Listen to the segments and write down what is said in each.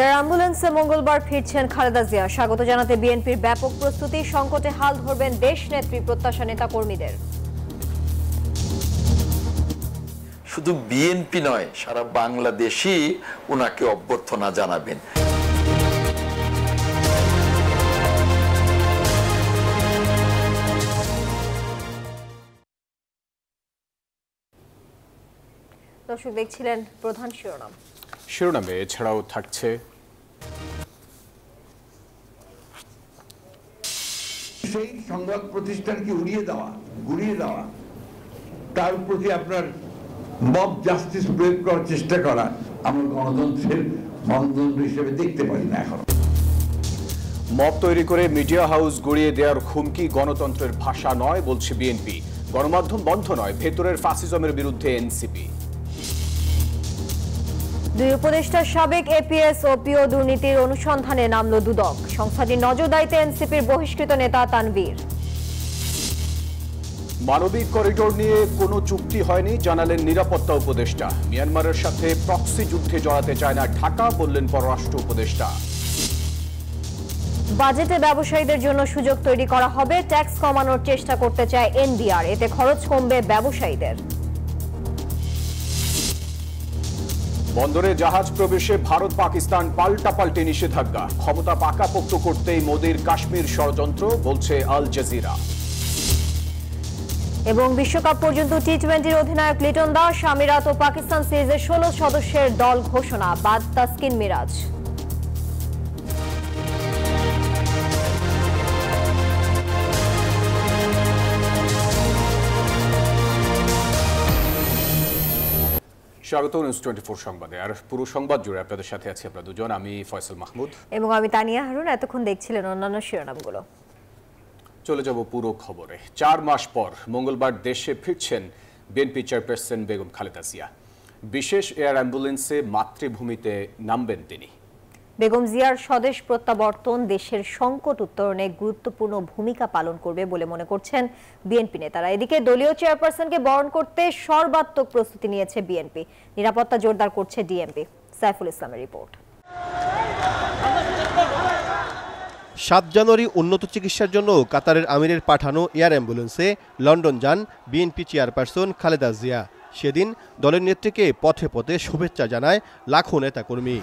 Air অ্যাম্বুলেন্সে মঙ্গলবার ফিরছেন খালেদা জিয়া। স্বাগত জানাতে বিএনপির ব্যাপক প্রস্তুতি। সংকটে হাল ধরবেন দেশ নেত্রী, প্রত্যাশা নেতা কর্মীদের। শুধু বিএনপি নয়, সারা বাংলাদেশই ওনাকে অভ্যর্থনা জানাবেন। দর্শক দেখছিলেন প্রধান শিরোনামে এছাড়াও থাকছে সেই সংবাদ প্রতিষ্ঠানকে গুড়িয়ে দেওয়া তার প্রতি আপনার মব জাস্টিস প্রয়োগ করার চেষ্টা করা আমরা গণতন্ত্রের মানদণ্ড হিসেবে দেখতে পারি না। এখন মব তৈরি করে মিডিয়া হাউস গড়িয়ে দেওয়ার হুমকি গণতন্ত্রের ভাষা নয় বলছে বিএনপি। গণমাধ্যম বন্ধ নয়, ভেতরের ফ্যাসিজমের বিরুদ্ধে এনসিপি। দুই উপদেষ্টার সাবেক এপিএস ও পিও দুর্নীতির অনুসন্ধানে নামল দুদক। সংস্থাটির নজরদারিতে এনসিপির বহিষ্কৃত নেতা তানভীর। মানবিক করিডোর নিয়ে কোনো চুক্তি হয়নি জানালেন নিরাপত্তা উপদেষ্টা। মিয়ানমারের সাথে প্রক্সি যুদ্ধে জড়াতে চায় না ঢাকা, বললেন পররাষ্ট্র উপদেষ্টা। বাজেটে ব্যবসায়ীদের জন্য সুযোগ তৈরি করা হবে। ট্যাক্স কমানোর চেষ্টা করতে চায় এনবিআর, এতে খরচ কমবে ব্যবসায়ীদের। বন্দরে জাহাজ প্রবেশে ভারত পাকিস্তান পাল্টাপাল্টি নিষেধাজ্ঞা। ক্ষমতা পাকাপোক্ত করতেই মোদির কাশ্মীর ষড়যন্ত্র, বলছে আল জাজিরা। এবং বিশ্বকাপ পর্যন্ত টি-20 অধিনায়ক লিটন দাস। আমিরাত ও পাকিস্তান সিরিজের 16 সদস্যের দল ঘোষণা, বাদ তাসকিন মিরাজ। স্বাগত নিউজ 24 সংবাদে। আর পুরো সংবাদ জুড়ে আপনাদের সাথে আছি আমরা দুজন, আমি ফয়সাল মাহমুদ এবং আমি তানিয়া হারুন। এতক্ষণ দেখছিলেন অন্যান্য শিরোনামগুলো। চলে যাব পুরো খবরে। 4 মাস পর মঙ্গলবার দেশে ফিরছেন বিএনপি চেয়ারপারসন বেগম খালেদা জিয়া। বিশেষ এয়ার অ্যাম্বুলেন্সে মাতৃভূমিতে নামবেন তিনি। বেগম জিয়ার স্বদেশ প্রত্যাবর্তন দেশের সংকট উত্তরণে গুরুত্বপূর্ণ ভূমিকা পালন করবে বলে মনে করছেন বিএনপি নেতারা। এদিকে দলীয় চেয়ারপারসনকে বরণ করতে সর্বাত্মক প্রস্তুতি নিয়েছে বিএনপি। নিরাপত্তা জোরদার করছে ডিএমপি। সাইফুল ইসলামের রিপোর্ট। 7 জানুয়ারি উন্নত চিকিৎসার জন্য কাতারের আমিরের পাঠানো এয়ার অ্যাম্বুলেন্সে লন্ডন যান বিএনপি চেয়ারপারসন খালেদা জিয়া। সেদিন দলের নেত্রীকে পথে পথে শুভেচ্ছা জানায় লাখো নেতাকর্মী।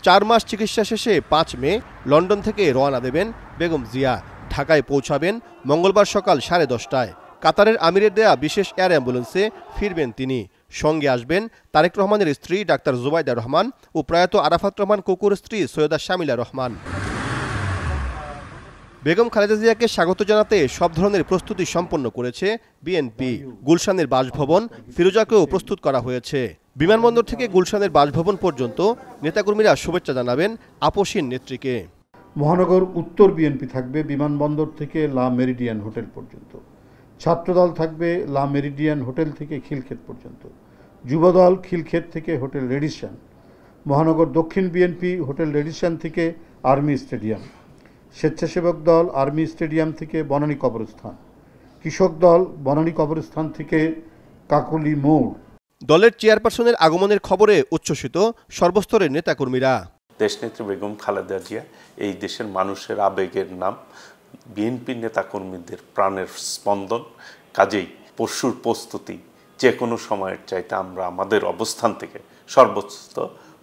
4 মাস চিকিৎসা শেষে 5 মে লন্ডন থেকে রওনা দেবেন বেগম জিয়া। ঢাকায় পৌঁছাবেন মঙ্গলবার সকাল 10:30টায়। কাতারের আমিরের দেয়া বিশেষ এয়ার অ্যাম্বুলেন্সে ফিরবেন তিনি। সঙ্গে আসবেন তারেক রহমানের স্ত্রী ডাক্তার জুবাইদা রহমান ও প্রয়াত আরাফাত রহমান কুকুর স্ত্রী সৈয়দা শামিলা রহমান। বেগম খালেদা জিয়াকে স্বাগত জানাতে সব ধরনের প্রস্তুতি সম্পন্ন করেছে বিএনপি। গুলশানের বাসভবন ফিরোজাকেও প্রস্তুত করা হয়েছে। বিমানবন্দর থেকে গুলশানের বাসভবন পর্যন্ত নেতাকর্মীরা শুভেচ্ছা জানাবেন আপসীন নেত্রীকে। মহানগর উত্তর বিএনপি থাকবে বিমানবন্দর থেকে লা মেরিডিয়ান হোটেল পর্যন্ত। ছাত্রদল থাকবে লা মেরিডিয়ান হোটেল থেকে খিলক্ষেত পর্যন্ত। যুবদল খিলক্ষেত থেকে হোটেল রেডিসন। মহানগর দক্ষিণ বিএনপি হোটেল রেডিসন থেকে আর্মি স্টেডিয়াম। স্বেচ্ছাসেবক দল আর্মি স্টেডিয়াম থেকে বনানী কবরস্থান। কৃষক দল বনানী কবরস্থান থেকে কাকলি মোড়। দলের চেয়ারপারসনের আগমনের খবরে উচ্ছ্বসিত সর্বস্তরের নেতাকর্মীরা। দেশনেত্রী বেগম খালেদা জিয়া এই দেশের মানুষের আবেগের নাম, বিএনপি নেতাকর্মীদের প্রাণের স্পন্দন। কাজেই পরশুর প্রস্তুতি যে কোনো সময়ের চাইতে আমরা আমাদের অবস্থান থেকে সর্বোচ্চ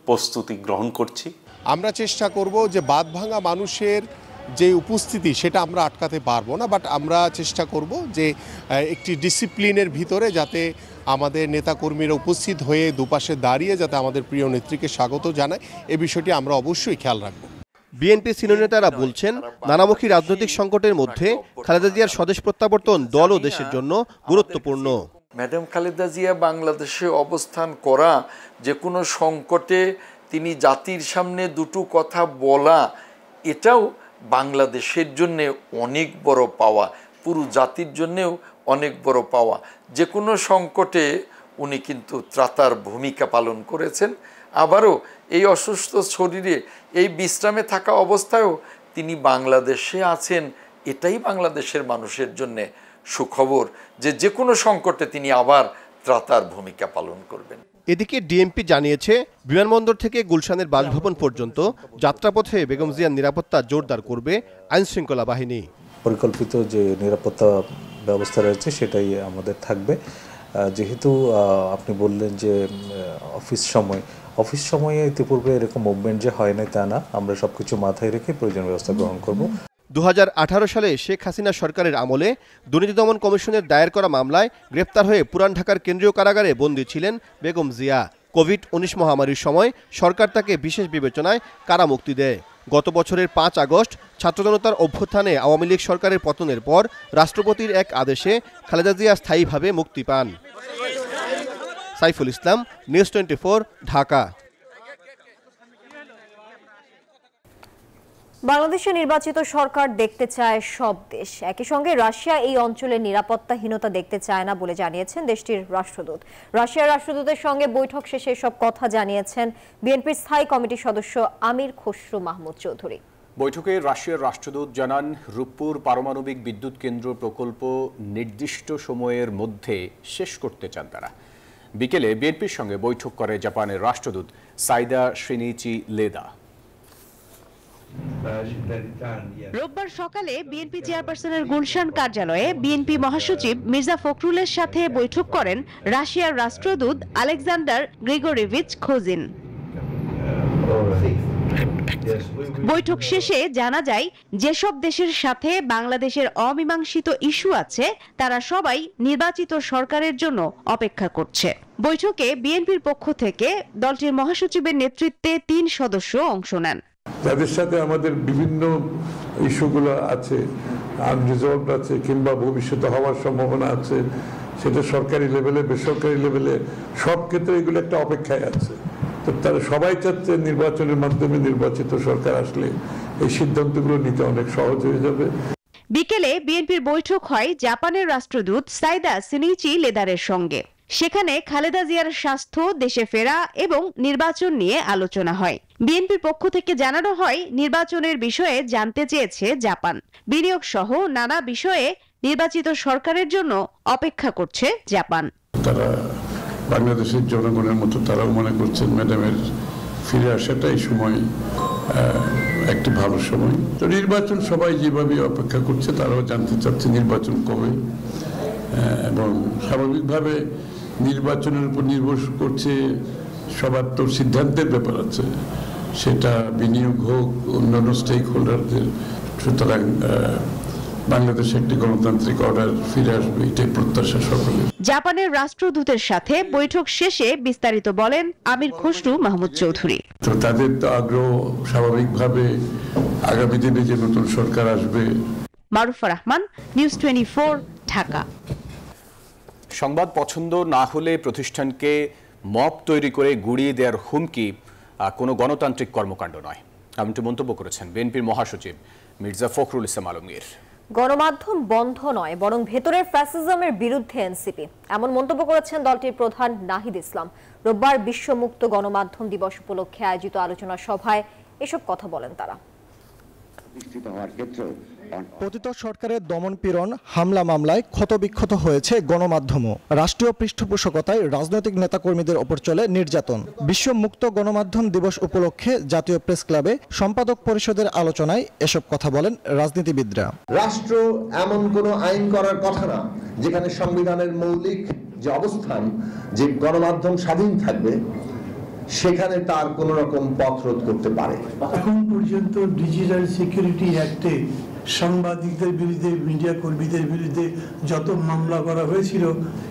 প্রস্তুতি গ্রহণ করছি। আমরা চেষ্টা করব যে বাঁধভাঙা মানুষের যে উপস্থিতি সেটা আমরা আটকাতে পারবো না, বাট আমরা চেষ্টা করব যে একটি ডিসিপ্লিনের ভিতরে যাতে আমাদের নেতাকর্মীরা উপস্থিত হয়ে দুপাশে দাঁড়িয়ে যাতে আমাদের প্রিয় নেত্রীকে স্বাগত জানায়, এ বিষয়টি আমরা অবশ্যই খেয়াল রাখব। বিএনপি সিনিয়র নেতারা বলছেন, নানামুখী রাজনৈতিক সংকটের মধ্যে খালেদা জিয়ার স্বদেশ প্রত্যাবর্তন দল ও দেশের জন্য গুরুত্বপূর্ণ। ম্যাডাম খালেদা জিয়া বাংলাদেশে অবস্থান করা, যে কোনো সংকটে তিনি জাতির সামনে দুটো কথা বলা, এটাও বাংলাদেশের জন্য অনেক বড় পাওয়া, পুরো জাতির জন্যেও অনেক বড় পাওয়া। যে কোনো সংকটে উনি কিন্তু ত্রাতার ভূমিকা পালন করেছেন। আবারও এই অসুস্থ শরীরে এই বিশ্রামে থাকা অবস্থায়ও তিনি বাংলাদেশে আছেন, এটাই বাংলাদেশের মানুষের জন্যে সুখবর যে যে কোনো সংকটে তিনি আবার ত্রাতার ভূমিকা পালন করবেন। এদিকে ডিএমপি জানিয়েছে বিমানবন্দর থেকে গুলশানের বাসভবন পর্যন্ত যাত্রাপথে বেগম জিয়ার নিরাপত্তা জোরদার করবে আইনশৃঙ্খলা বাহিনী। পরিকল্পিত যে নিরাপত্তা ব্যবস্থা রয়েছে সেটাই আমাদের থাকবে। যেহেতু আপনি বললেন যে অফিস সময়ে ইতিপূর্বে এরকম মুভমেন্ট যে হয় না তা না, আমরা সবকিছু মাথায় রেখে প্রয়োজনীয় ব্যবস্থা গ্রহণ করব। 2018 সালে শেখ হাসিনা সরকারের আমলে দুর্নীতি দমন কমিশনের দায়ের করা মামলায় গ্রেপ্তার হয়ে পুরান ঢাকার কেন্দ্রীয় কারাগারে বন্দী ছিলেন বেগম জিয়া। কোভিড-19 মহামারীর সময় সরকার তাকে বিশেষ বিবেচনায় কারামুক্তি দেয়। গত বছরের 5 আগস্ট ছাত্র জনতার অভ্যুত্থানে আওয়ামী লীগ সরকারের পতনের পর রাষ্ট্রপতির এক আদেশে খালেদা জিয়া স্থায়ীভাবে মুক্তি পান। সাইফুল ইসলাম, নিউজ 24, ঢাকা। বাংলাদেশে নির্বাচিত সরকার দেখতে চায় সব দেশ। একই সঙ্গে রাশিয়া এই অঞ্চলের নিরাপত্তাহীনতা দেখতে চায় না বলে জানিয়েছেন দেশটির রাষ্ট্রদূত। রাশিয়ার রাষ্ট্রদূতের সঙ্গে বৈঠক শেষে সব কথা জানিয়েছেন বিএনপির স্থায়ী কমিটির সদস্য আমির খসরু মাহমুদ চৌধুরী। বৈঠকে রাশিয়ার রাষ্ট্রদূত জানান, রূপপুর পারমাণবিক বিদ্যুৎ কেন্দ্র প্রকল্প নির্দিষ্ট সময়ের মধ্যে শেষ করতে চান তারা। বিকেলে বিএনপির সঙ্গে বৈঠক করে জাপানের রাষ্ট্রদূত সাইদা শিনিচি লেদা। রোববার সকালে বিএনপি চেয়ারপারসনের গুলশান কার্যালয়ে বিএনপি মহাসচিব মির্জা ফখরুলের সাথে বৈঠক করেন রাশিয়ার রাষ্ট্রদূত আলেকজান্ডার গ্রিগোরিভিচ খোজিন। বৈঠক শেষে জানা যায়, যেসব দেশের সাথে বাংলাদেশের অমীমাংসিত ইস্যু আছে তারা সবাই নির্বাচিত সরকারের জন্য অপেক্ষা করছে। বৈঠকে বিএনপির পক্ষ থেকে দলটির মহাসচিবের নেতৃত্বে 3 সদস্য অংশ নেন। যাদের সাথে আমাদের বিভিন্ন ইস্যুগুলো আছে, আনরিজলভড আছে কিংবা ভবিষ্যতে হওয়ার সম্ভাবনা আছে, সেটা সরকারি লেভেলে বেসরকারি লেভেলে সব ক্ষেত্রে এগুলো একটা অপেক্ষায় আছে। তো তারা সবাই চাচ্ছে নির্বাচনের মাধ্যমে নির্বাচিত সরকার আসলে এই সিদ্ধান্তগুলো নিতে অনেক সহজ হয়ে যাবে। বিকেলে বিএনপির বৈঠক হয় জাপানের রাষ্ট্রদূত সাইদা শিনিচি লেদারের সঙ্গে। সেখানে খালেদা জিয়ার স্বাস্থ্য, দেশে ফেরা এবং নির্বাচন নিয়ে আলোচনা হয়। বিএনপির পক্ষ থেকে জানানো হয়, নির্বাচনের বিষয়ে জানতে চেয়েছে জাপান। বিনিয়োগ সহ নানা বিষয়ে নির্বাচিত সরকারের জন্য অপেক্ষা করছে জাপান। তারা বাংলাদেশের জনগণের মতো তারাও মনে করছেন ম্যাডামের ফিরে আসাটা এই সময় একটি ভালো সময়। তো নির্বাচন সবাই যেভাবে অপেক্ষা করছে তারাও জানতে চাচ্ছে নির্বাচন কবে, এবং স্বাভাবিকভাবে নির্বাচনের উপর নির্ভর করছে সবার তো সিদ্ধান্তের ব্যাপার আছে, সেটা বিনিয়োগ হোক, অন্যান্য স্টেক হোল্ডারদের। সুতরাং বাংলাদেশে একটি গণতান্ত্রিক অর্ডার ফিরে আসবে, এটাই প্রত্যাশা সকলের। জাপানের রাষ্ট্রদূতের সাথে বৈঠক শেষে বিস্তারিত বলেন আমির খসরু মাহমুদ চৌধুরী। তো তাদের তো আগ্রহ স্বাভাবিকভাবে আগামী দিনে যে নতুন সরকার আসবে। মারুফা রহমান, নিউজ 24, ঢাকা। সংবাদ পছন্দ না হলে প্রতিষ্ঠানকে মব তৈরি করে গুড়িয়ে দেওয়ার হুমকি কোনো গণতান্ত্রিক কর্মকাণ্ড নয়, এমনটি মন্তব্য করেছেন বিএনপির মহাসচিব মির্জা ফখরুল ইসলাম আলমগীর। গণমাধ্যম বন্ধ নয়, বরং ভেতরের ফ্যাসিজমের বিরুদ্ধে এনসিপি, এমন মন্তব্য করেছেন দলটির প্রধান নাহিদ ইসলাম। রোববার বিশ্ব মুক্ত গণমাধ্যম দিবস উপলক্ষে আয়োজিত আলোচনা সভায় এসব কথা বলেন তারা। পতিত সরকারের দমনপীড়ন, হামলা মামলায় ক্ষতবিক্ষত হয়েছে গণমাধ্যমও। রাষ্ট্রীয় পৃষ্ঠপোষকতায় রাজনৈতিক নেতাকর্মীদের ওপর চলে নির্যাতন। বিশ্ব মুক্ত গণমাধ্যম দিবস উপলক্ষে জাতীয় প্রেস ক্লাবে সম্পাদক পরিষদের আলোচনায় এসব কথা বলেন রাজনীতিবিদরা। রাষ্ট্র এমন কোনো আইন করার কথা না যেখানে সংবিধানের মৌলিক যে অবস্থান যে গণমাধ্যম স্বাধীন থাকবে সেখানে তার কোন রকম পথ রোধ করতে পারে। এখন পর্যন্ত ডিজিটাল সিকিউরিটি অ্যাক্টে সাংবাদিকদের বিরুদ্ধে, মিডিয়া কর্মীদের বিরুদ্ধে যত মামলা করা হয়েছিল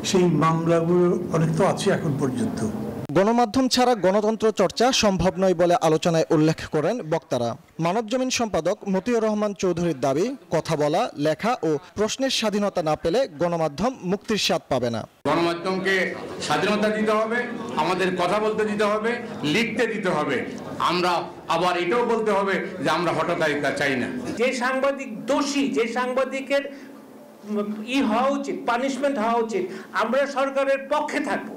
সেই মামলাগুলো অনেক তো আছে এখন পর্যন্ত। গণমাধ্যম ছাড়া গণতন্ত্র চর্চা সম্ভব নয় বলে আলোচনায় উল্লেখ করেন বক্তারা। মানবজমিন সম্পাদক মতিউর রহমান চৌধুরীর দাবি, কথা বলা, লেখা ও প্রশ্নের স্বাধীনতা না পেলে গণমাধ্যম মুক্তির স্বাদ পাবে না। গণমাধ্যমকে স্বাধীনতা দিতে হবে, আমাদের কথা বলতে দিতে হবে, লিখতে দিতে হবে। আমরা আবার এটাও বলতে হবে যে আমরা হঠকারিতা চাই না। যে সাংবাদিক দোষী, যে সাংবাদিকের হওয়া উচিত, পানিশমেন্ট হওয়া উচিত, আমরা সরকারের পক্ষে থাকবো।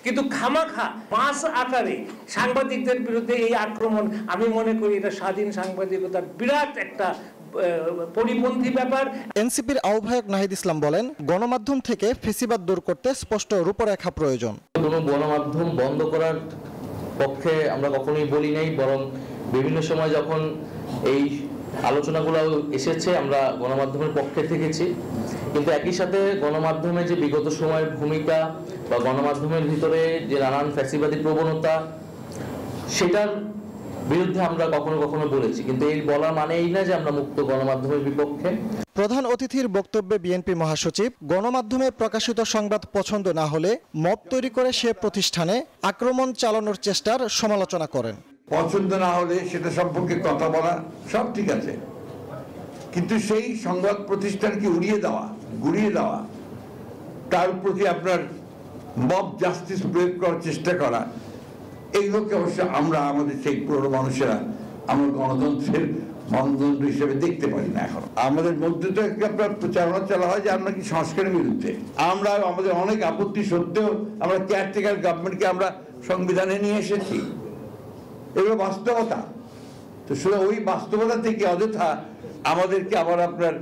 কিন্তু খামাখা মাস আকারে সাংবাদিকদের বিরুদ্ধে এই আক্রমণ, আমি মনে করি এটা স্বাধীন সাংবাদিকতার বিরাট একটা পরিপন্থী ব্যাপার। এনসিপির আহ্বায়ক নাহিদ ইসলাম বলেন, গণমাধ্যম থেকে ফ্যাসিবাদ দূর করতে স্পষ্ট রূপরেখা প্রয়োজন। কোনো গণমাধ্যম বন্ধ করার পক্ষে আমরা কখনোই বলি নাই, বরং বিভিন্ন সময় যখন এই আলোচনাগুলো এসেছে আমরা গণমাধ্যমের পক্ষে থেকেছি। কিন্তু একই সাথে গণমাধ্যমে যে বিগত সময়ের ভূমিকা বা গণমাধ্যমের ভিতরে যে নানান ফ্যাসিবাদী প্রবণতা, সেটার বিরুদ্ধে আমরা কখনো কখনো বলেছি, কিন্তু এই বলা মানে এই না যে আমরা মুক্ত গণমাধ্যমের বিপক্ষে। প্রধান অতিথির বক্তব্যে বিএনপি মহাসচিব গণমাধ্যমে প্রকাশিত সংবাদ পছন্দ না হলে মব তৈরি করে সে প্রতিষ্ঠানে আক্রমণ চালানোর চেষ্টার সমালোচনা করেন। পছন্দ না হলে সেটা সম্পর্কে কথা বলা সব ঠিক আছে, কিন্তু সেই সংবাদ প্রতিষ্ঠানকে উড়িয়ে দেওয়া, গুড়িয়ে দেওয়া, তার প্রতি আপনার মব জাস্টিস প্রয়োগ করার চেষ্টা করা, এইগুলোকে অবশ্য আমরা আমাদের সেই পুরনো মানুষেরা আমরা গণতন্ত্রের মানদণ্ড হিসেবে দেখতে পারি না। এখন আমাদের মধ্যে তো আপনার প্রচারণা চালা হয় যে আমরা কি সংস্কারের বিরুদ্ধে। আমরা আমাদের অনেক আপত্তি সত্ত্বেও আমরা কেয়ারটেকার গভর্নমেন্টকে আমরা সংবিধানে নিয়ে এসেছি, এগুলো বাস্তবতা। তো শুধু ওই বাস্তবতা থেকে অযথা আমাদেরকে আবার আপনার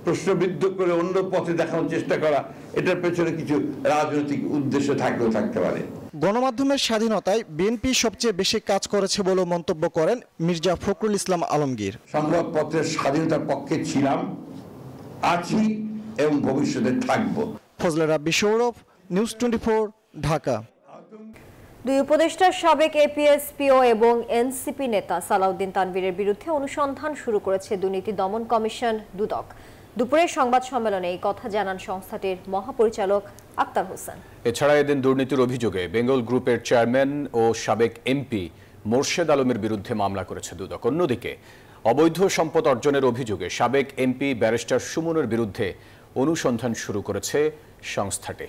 প্রশ্নবিদ্ধ করে অন্য পথে দেখানোর চেষ্টা করা, এটার পেছনে কিছু রাজনৈতিক উদ্দেশ্য থাকলেও থাকতে পারে। গণমাধ্যমের স্বাধীনতায় বিএনপি সবচেয়ে বেশি কাজ করেছে বলে মন্তব্য করেন মির্জা ফখরুল ইসলাম আলমগীর। সংবাদপত্রের স্বাধীনতার পক্ষে ছিলাম, আছি এবং ভবিষ্যতে থাকব। ফজলে রাব্বি সৌরভ, নিউজ 24, ঢাকা। দুই উপদেষ্টার সাবেক এপিএস, পিও এবং এনসিপি নেতা সালাউদ্দিন তানভীরের বিরুদ্ধে অনুসন্ধান শুরু করেছে দুর্নীতি দমন কমিশন দুদক। দুপুরে সংবাদ সম্মেলনে এই কথা জানান সংস্থাটির মহাপরিচালক আক্তার হোসেন। এছাড়া এদিন দুর্নীতির অভিযোগে বেঙ্গল গ্রুপের চেয়ারম্যান ও সাবেক এমপি মোর্শেদ আলমের বিরুদ্ধে মামলা করেছে দুদক। অন্যদিকে অবৈধ সম্পদ অর্জনের অভিযোগে সাবেক এমপি ব্যারিস্টার সুমনের বিরুদ্ধে অনুসন্ধান শুরু করেছে সংস্থাটি।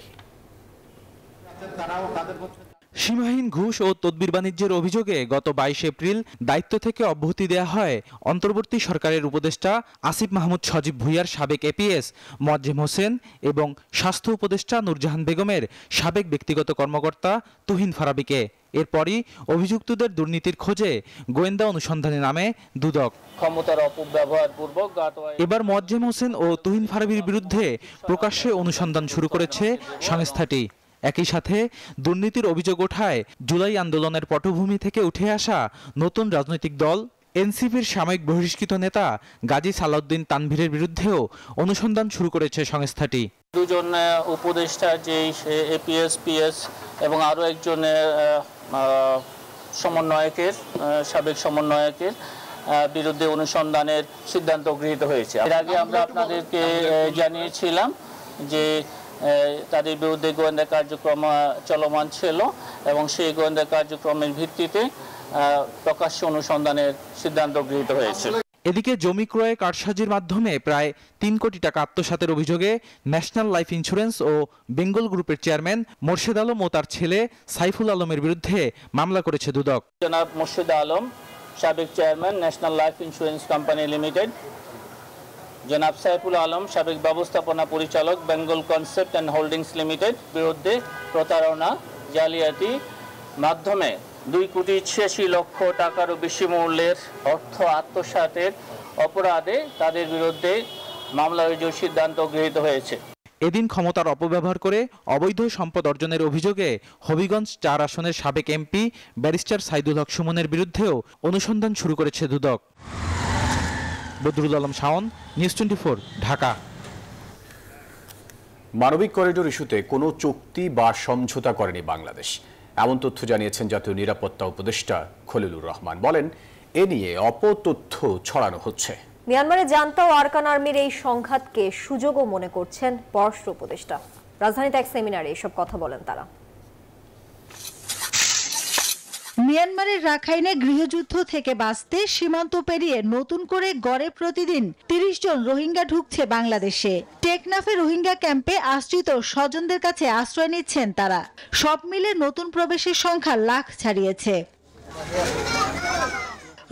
সীমাহীন ঘুষ ও তদবির বাণিজ্যের অভিযোগে গত 22 এপ্রিল দায়িত্ব থেকে অব্যাহতি দেয়া হয় অন্তর্বর্তী সরকারের উপদেষ্টা আসিফ মাহমুদ সজীব ভুঁইয়ার সাবেক এপিএস মোয়াজ্জেম হোসেন এবং স্বাস্থ্য উপদেষ্টা নূরজাহান বেগমের সাবেক ব্যক্তিগত কর্মকর্তা তুহিন ফারাবিকে। এরপরই অভিযুক্তদের দুর্নীতির খোঁজে গোয়েন্দা অনুসন্ধানে নামে দুদক। ক্ষমতার অপব্যবহার পূর্বক এবার মোয়াজ্জেম হোসেন ও তুহিন ফারাবির বিরুদ্ধে প্রকাশ্যে অনুসন্ধান শুরু করেছে সংস্থাটি। একই সাথে দুর্নীতির অভিযোগ ওঠায় জুলাই আন্দোলনের পটভূমি থেকে উঠে আসা নতুন রাজনৈতিক দল এনসিপির সাময়িক বহিষ্কৃত নেতা গাজী সালাউদ্দিন তানভীরের বিরুদ্ধেও অনুসন্ধান শুরু করেছে সংস্থাটি। দুজন উপদেষ্টা যে এপিএস, পিএস এবং আরও একজন সমন্বয়কের, সাবেক সমন্বয়কের বিরুদ্ধে অনুসন্ধানের সিদ্ধান্ত গৃহীত হয়েছে। এর আগে আমরা আপনাদেরকে জানিয়েছিলাম যে তাদের বিরুদ্ধে গোয়েন্দা কার্যক্রম চলমান ছিল এবং সেই গোয়েন্দা কার্যক্রমের ভিত্তিতে প্রকাশ্য অনুসন্ধানের সিদ্ধান্ত গৃহীত হয়েছে। এদিকে জমি ক্রয়ে কারসাজির মাধ্যমে প্রায় 3 কোটি টাকা আত্মসাতের অভিযোগে ন্যাশনাল লাইফ ইন্স্যুরেন্স ও বেঙ্গল গ্রুপের চেয়ারম্যান মোর্শেদ আলম ও তার ছেলে সাইফুল আলমের বিরুদ্ধে মামলা করেছে দুদক। জনাব মোর্শেদ আলম, সাবেক chairman, national life insurance company limited; জনাব সাইফুল আলম, সাবেক ব্যবস্থাপনা পরিচালক, Bengal concept and holdings limited বিরুদ্ধে প্রতারণা, জালিয়াতি মাধ্যমে 2,86,00,000 টাকারও বেশি মূল্যের অর্থ আত্মসাতের অপরাধে তাদের বিরুদ্ধে মামলা রুজুর সিদ্ধান্ত গৃহীত হয়েছে। এদিন ক্ষমতার অপব্যবহার করে অবৈধ সম্পদ অর্জনের অভিযোগে হবিগঞ্জ 4 আসনের সাবেক এমপি ব্যারিস্টার সাইদুল হক সুমনের বিরুদ্ধেও অনুসন্ধান শুরু করেছে দুদক। বদরুল আলম শাওন, নিউজ 24, ঢাকা। মানবিক করিডোর ইস্যুতে কোনো চুক্তি বা সমঝোতা করেনি বাংলাদেশ, এমন তথ্য জানিয়েছেন জাতীয় নিরাপত্তা উপদেষ্টা খলিলুর রহমান। বলেন, এ নিয়ে অপতথ্য ছড়ানো হচ্ছে। মিয়ানমারে জান্তা ও আরকান আর্মির এই সংঘাতকে সুযোগও মনে করছেন পররাষ্ট্র উপদেষ্টা। রাজধানীতে এক সেমিনারে এসব কথা বলেন তারা। মিয়ানমারের রাখাইনে গৃহযুদ্ধ থেকে বাঁচতে সীমান্ত পেরিয়ে নতুন করে গড়ে প্রতিদিন 30 জন রোহিঙ্গা ঢুকছে বাংলাদেশে। টেকনাফে রোহিঙ্গা ক্যাম্পে আশ্রিত স্বজনদের কাছে আশ্রয় নিচ্ছেন তারা। সব মিলে নতুন প্রবেশের সংখ্যা লাখ ছাড়িয়েছে।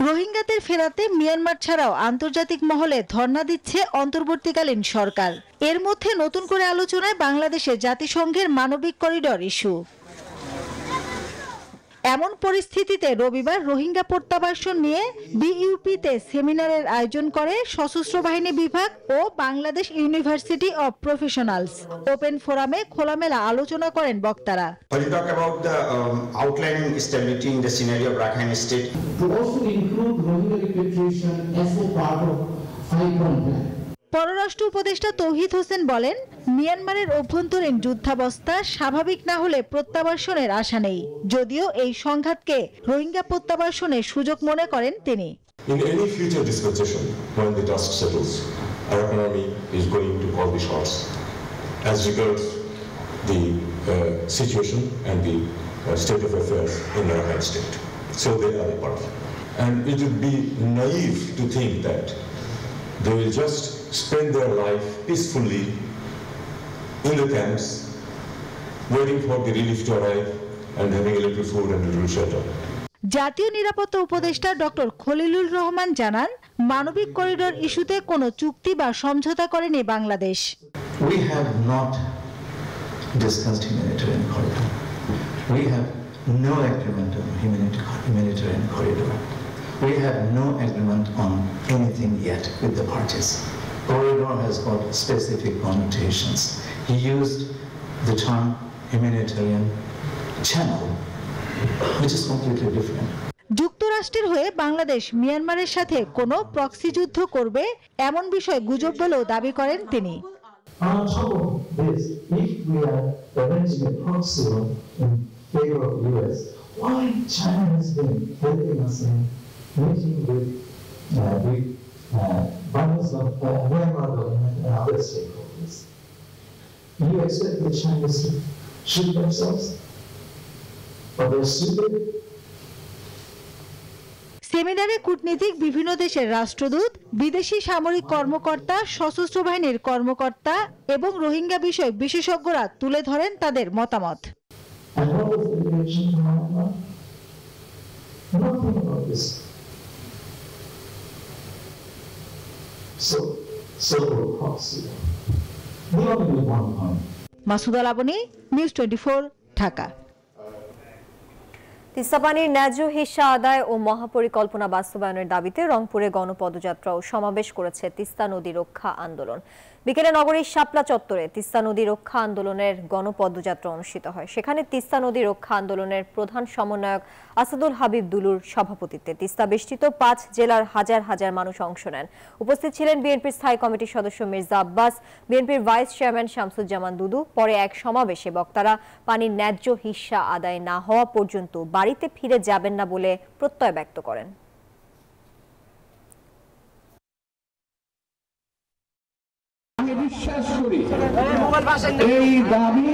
রোহিঙ্গাদের ফেরাতে মিয়ানমার ছাড়াও আন্তর্জাতিক মহলে ধর্ণা দিচ্ছে অন্তর্বর্তীকালীন সরকার। এর মধ্যে নতুন করে আলোচনায় বাংলাদেশে জাতিসংঘের মানবিক করিডোর ইস্যু। এমন পরিস্থিতিতে রবিবার রোহিঙ্গা প্রত্যাবাসন নিয়ে বিইউপিতে সেমিনারের আয়োজন করে সশস্ত্র বাহিনী বিভাগ ও Bangladesh university of professionals. Open ফোরামে খোলামেলা আলোচনা করেন বক্তারা। When you talk about the outlining stability in the scenario of Rakhine State, to also include Rohingya repatriation as a part of 5-point plan. পররাষ্ট্র উপদেষ্টা তৌহিদ হোসেন বলেন, মিয়ানমারের অভ্যন্তরীণ যুদ্ধাবস্থা স্বাভাবিক না হলে প্রত্যাবাসনের আশা নেই, যদিও এই সংঘাতকে রোহিঙ্গা প্রত্যাবাসনের সুযোগ মনে করেন তিনি। In any future dispensation, when the dust settles, our economy is going to call the shots as regards the situation and the state of affairs in the Rakhine State. So they are a part of it. And it would be naive to think that they will just spend their life peacefully in the camps, waiting for the relief to arrive and having a little food and a little shelter. জাতীয় নিরাপত্তা উপদেষ্টা doctor Khalilur Rahman জানান, মানবিক corridor ইস্যুতে কোনো চুক্তি বা সমঝোতা করেনি Bangladesh. We have not discussed humanitarian corridor. We have no agreement on humanitarian corridor. We have no agreement on anything yet with the parties. Corridor has got specific connotations. He used the term humanitarian channel, which is completely different. যুক্তরাষ্ট্রের হয়ে বাংলাদেশ মিয়ানমারের সাথে কোনো proxy যুদ্ধ করবে এমন বিষয় গুজব বলেও দাবি করেন তিনি। On top of this, if we are arranging a proxy war in favor of US, why China has been helping us in meeting with Myanmar government and other stakeholders? Do you expect the Chinese to shoot themselves? Or they're stupid? সেমিনারে কূটনীতিক, বিভিন্ন দেশের রাষ্ট্রদূত, বিদেশি সামরিক কর্মকর্তা, সশস্ত্র বাহিনীর কর্মকর্তা এবং রোহিঙ্গা বিষয় বিশেষজ্ঞরা তুলে ধরেন তাদের মতামত। And what was the reaction to Myanmar? Nothing about this. So-called proxy. We only do one point. Masuda Laboni, news 24, Dhaka. Teesta পানির ন্যায্য হিস্সা আদায় ও মহাপরিকল্পনা বাস্তবায়নের দাবিতে রংপুরে গণপদযাত্রা ও সমাবেশ করেছে তিস্তা নদী রক্ষা আন্দোলন। বিকেলে নগরীর শাপলা চত্বরে তিস্তা নদী রক্ষা আন্দোলনের গণপদযাত্রা অনুষ্ঠিত হয়। সেখানে তিস্তা নদী রক্ষা আন্দোলনের প্রধান সমন্বয়ক আসাদুল হাবিব দুলুর সভাপতিত্বে তিস্তা বেষ্টিত 5 জেলার হাজার হাজার মানুষ অংশ নেন। উপস্থিত ছিলেন বিএনপির স্থায়ী কমিটির সদস্য মির্জা আব্বাস, বিএনপির ভাইস চেয়ারম্যান শামসুজ্জামান দুদু। পরে এক সমাবেশে বক্তারা পানির ন্যায্য হিস্সা আদায় না হওয়া পর্যন্ত বাড়িতে ফিরে যাবেন না বলে প্রত্যয় ব্যক্ত করেন। বিশ্বাস করি এই দাবি,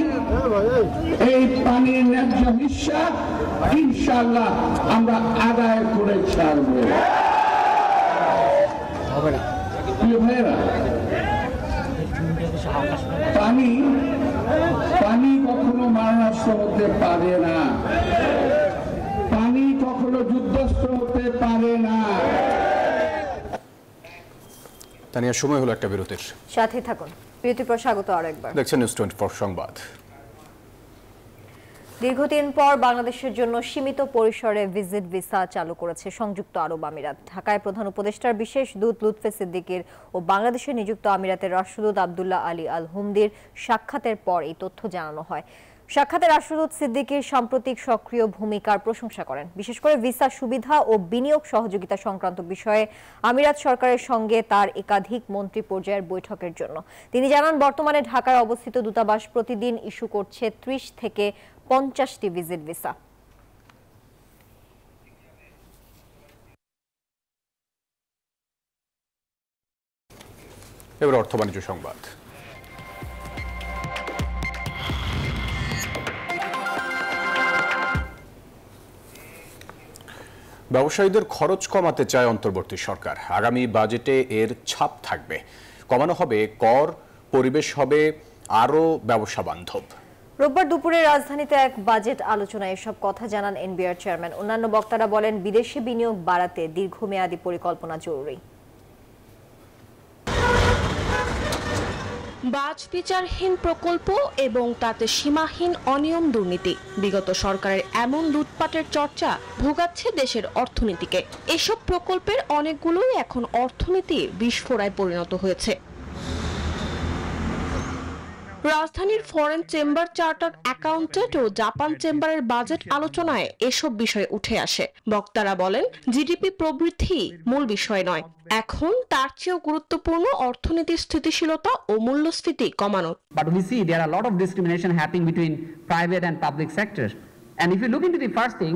এই পানির ন্যায্য হিস্সা ইনশাআল্লাহ আমরা আদায় করে ছাড়ব। প্রিয় ভাইয়েরা, পানি কখনো মারণাস্ত্র হতে পারে না, পানি কখনো যুদ্ধাস্ত্র হতে পারে না। তানিয়া, সময় হলো একটা বিরতির। সাথে থাকুন। বিরতির পর স্বাগত আরেকবার। দেখছেন নিউজ 24 সংবাদ। দীর্ঘদিন পর বাংলাদেশের জন্য সীমিত পরিসরে ভিজিট ভিসা চালু করেছে সংযুক্ত আরব আমিরাত। ঢাকায় প্রধান উপদেষ্টার বিশেষ দূত লুৎফে সিদ্দিকীর ও বাংলাদেশে নিযুক্ত আমিরাতের রাষ্ট্রদূত আব্দুল্লাহ আলী আল হুমদির সাক্ষাতের পর এই তথ্য জানানো হয়। সাক্ষাতে রাষ্ট্রদূত সিদ্দিকীর সাম্প্রতিক সক্রিয় ভূমিকার প্রশংসা করেন। বিশেষ করে ভিসা সুবিধা ও বিনিয়োগ সহযোগিতা সংক্রান্ত বিষয়ে আমিরাত সরকারের সঙ্গে তার একাধিক মন্ত্রী পর্যায়ের বৈঠকের জন্য। তিনি জানান, বর্তমানে ঢাকায় অবস্থিত দূতাবাস প্রতিদিন ইস্যু করছে 30 থেকে 50টি ভিজিট ভিসা। এবার অর্থ বাণিজ্য সংবাদ। ব্যবসায়ীদের খরচ কমাতে চায় অন্তর্বর্তী সরকার। আগামী বাজেটে এর ছাপ থাকবে। কমানো হবে কর, পরিবেশ হবে আরও ব্যবসা বান্ধব। রোববার দুপুরে রাজধানীতে এক বাজেট আলোচনায় এসব কথা জানান এনবিআর চেয়ারম্যান। অন্যান্য বক্তারা বলেন, বিদেশি বিনিয়োগ বাড়াতে দীর্ঘমেয়াদী পরিকল্পনা জরুরি। বাজ বিচারহীন প্রকল্প এবং তাতে সীমাহীন অনিয়ম দুর্নীতি, বিগত সরকারের এমন লুটপাটের চর্চা ভোগাচ্ছে দেশের অর্থনীতিকে। এসব প্রকল্পের অনেকগুলোই এখন অর্থনীতির বিস্ফোরায় পরিণত হয়েছে। রাজধানীর ফরেন চেম্বার চার্টার্ড অ্যাকাউন্টেন্ট ও জাপান চেম্বারের বাজেট আলোচনায় এসব বিষয় উঠে আসে। বক্তারা বলেন, জিডিপি প্রবৃদ্ধি মূল বিষয় নয়, এখন তার চেয়েও গুরুত্বপূর্ণ অর্থনীতির স্থিতিশীলতা ও মূল্যস্ফীতি কমানো। But we see there are a lot of discrimination happening between private and public sectors. And if you look into the first thing,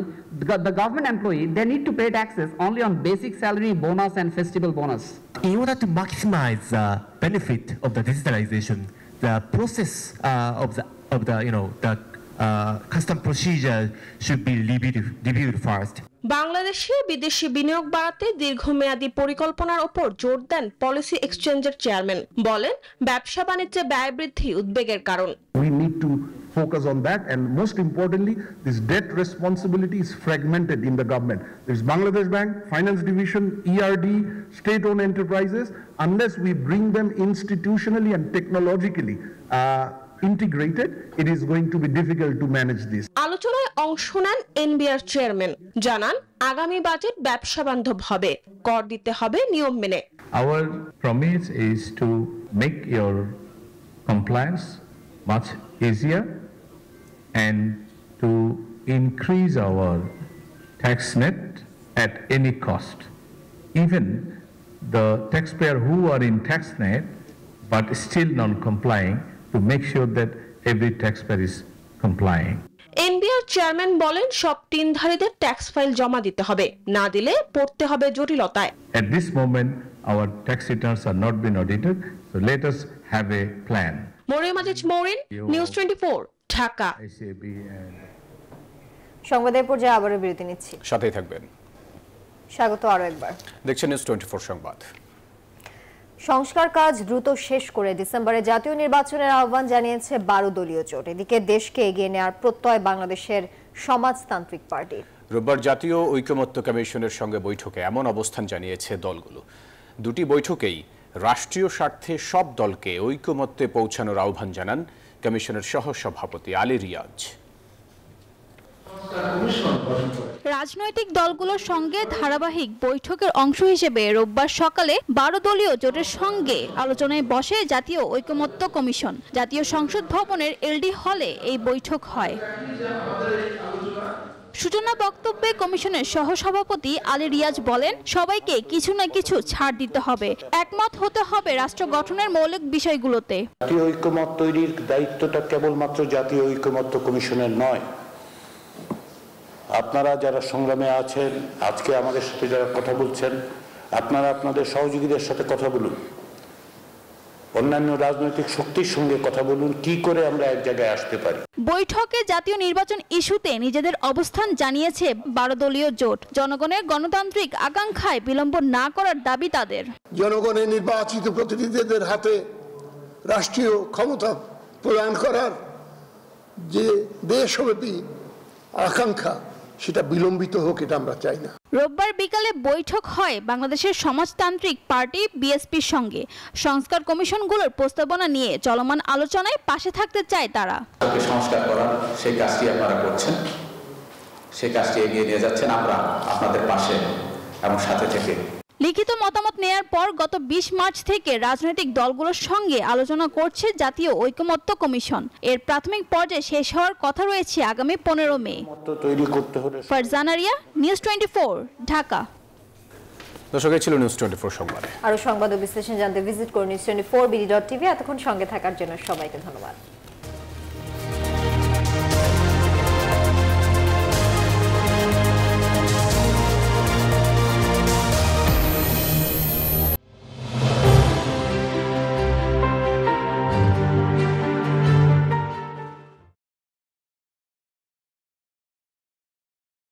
the government employee, they need to pay taxes only on basic salary, bonus and festival bonus. In order to maximize the benefit of the digitalization, the process of the custom procedure should be reviewed first. বাংলাদেশে বিদেশি বিনিয়োগ বাড়াতে দীর্ঘমেয়াদী পরিকল্পনার উপর জোর দেন policy এক্সচেঞ্জের chairman. বলেন, ব্যবসা বাণিজ্যে ব্যয় বৃদ্ধি উদ্বেগের কারণ। We need to focus on that, and most importantly, this debt responsibility is fragmented in the government. There's Bangladesh Bank, Finance Division, ERD, state-owned enterprises. Unless we bring them institutionally and technologically integrated, it is going to be difficult to manage this. আলোচনায় অংশ নেন NBR chairman, জানান আগামী budget ব্যবসা বান্ধব হবে, কর দিতে হবে নিয়ম মেনে। Our promise is to make your compliance much easier and to increase our tax net at any cost. Even the taxpayer who are in tax net but still non-complying, to make sure that every taxpayer is complying. NBR chairman বলেন, সব ঋণধারীদের tax file জমা দিতে হবে, না দিলে পড়তে হবে জটিলতায়। At this moment, our tax returns are not being audited, so let us have a plan. Maryam Aziz Morin, news 24, Dhaka. সংবাদের পর্যায়ে আবারও বিরতি নিচ্ছি, সাথেই থাকবেন। স্বাগত আরো একবার। দেখছেন নিউজ 24 সংবাদ। সংস্কার কাজ দ্রুত শেষ করে ডিসেম্বরে জাতীয় নির্বাচনের আহ্বান জানিয়েছে 12 দলীয় জোট। এদিকে দেশকে এগিয়ে নেওয়ার প্রত্যয় বাংলাদেশের সমাজতান্ত্রিক পার্টি। রোববার জাতীয় ঐকমত্য কমিশনের সঙ্গে বৈঠকে এমন অবস্থান জানিয়েছে দলগুলো। দুটি বৈঠকেই রাষ্ট্রীয় স্বার্থে সব দলকে ঐকমত্যে পৌঁছানোর আহ্বান জানান কমিশনের সহ-সভাপতি আলী রিয়াজ। রাজনৈতিক দলগুলোর সঙ্গে ধারাবাহিক বৈঠকের অংশ হিসেবে রোববার সকালে 12 দলীয় জোটের সঙ্গে আলোচনায় বসে জাতীয় ঐকমত্য কমিশন। জাতীয় সংসদ ভবনের এলডি হলে এই বৈঠক হয়। সূচনা বক্তব্যে কমিশনের সহসভাপতি আলী রিয়াজ বলেন, সবাইকে কিছু না কিছু ছাড় দিতে হবে, একমত হতে হবে রাষ্ট্র গঠনের মৌলিক বিষয়গুলোতে। জাতীয় ঐকমত্য তৈরির দায়িত্বটা কেবলমাত্র জাতীয় ঐকমত্য কমিশনের নয়। আপনারা যারা সংগ্রামে আছেন, আজকে আমাদের সাথে যারা কথা বলছেন, আপনারা আপনাদের সহযোগীদের সাথে কথা বলুন, অন্যান্য রাজনৈতিক শক্তির সঙ্গে কথা বলুন, কি করে আমরা এক জায়গায় আসতে পারি। বৈঠকে জাতীয় নির্বাচন ইস্যুতে নিজেদের অবস্থান জানিয়েছে 12 দলীয় জোট। জনগণের গণতান্ত্রিক আকাঙ্ক্ষায় বিলম্ব না করার দাবি তাদের। জনগণের নির্বাচিত প্রতিনিধিদের হাতে রাষ্ট্রীয় ক্ষমতা প্রদান করার যে দেশব্যাপী আকাঙ্ক্ষা, সেটা বিলম্বিত হোক, এটা আমরা চাই না। রোববার বিকালে বৈঠক হয় বাংলাদেশের সমাজতান্ত্রিক পার্টি বিএসপির সঙ্গে। সংস্কার কমিশনগুলোর প্রস্তাবনা নিয়ে চলমান আলোচনায় পাশে থাকতে চায় তারা। সংস্কার করার সেই কাজটি আপনারা করছেন, সেই কাজটি এগিয়ে নিয়ে যাচ্ছেন, আমরা আপনাদের পাশে এবং সাথে থেকে। লিখিত মতামত নেয়ার পর গত 20 মার্চ থেকে রাজনৈতিক দলগুলোর সঙ্গে আলোচনা করছে জাতীয় ঐকমত্য কমিশন। এর প্রাথমিক পর্যায়ে শেষ হওয়ার কথা রয়েছে আগামী 15 মে। ফারজানা রিয়া, নিউজ 24, ঢাকা। দর্শক, ছিল নিউজ 24 সংবাদ। আরো সংবাদ ও বিশ্লেষণ জানতে ভিজিট করুন news24bd.tv। এতক্ষণ সঙ্গে থাকার জন্য সবাইকে ধন্যবাদ।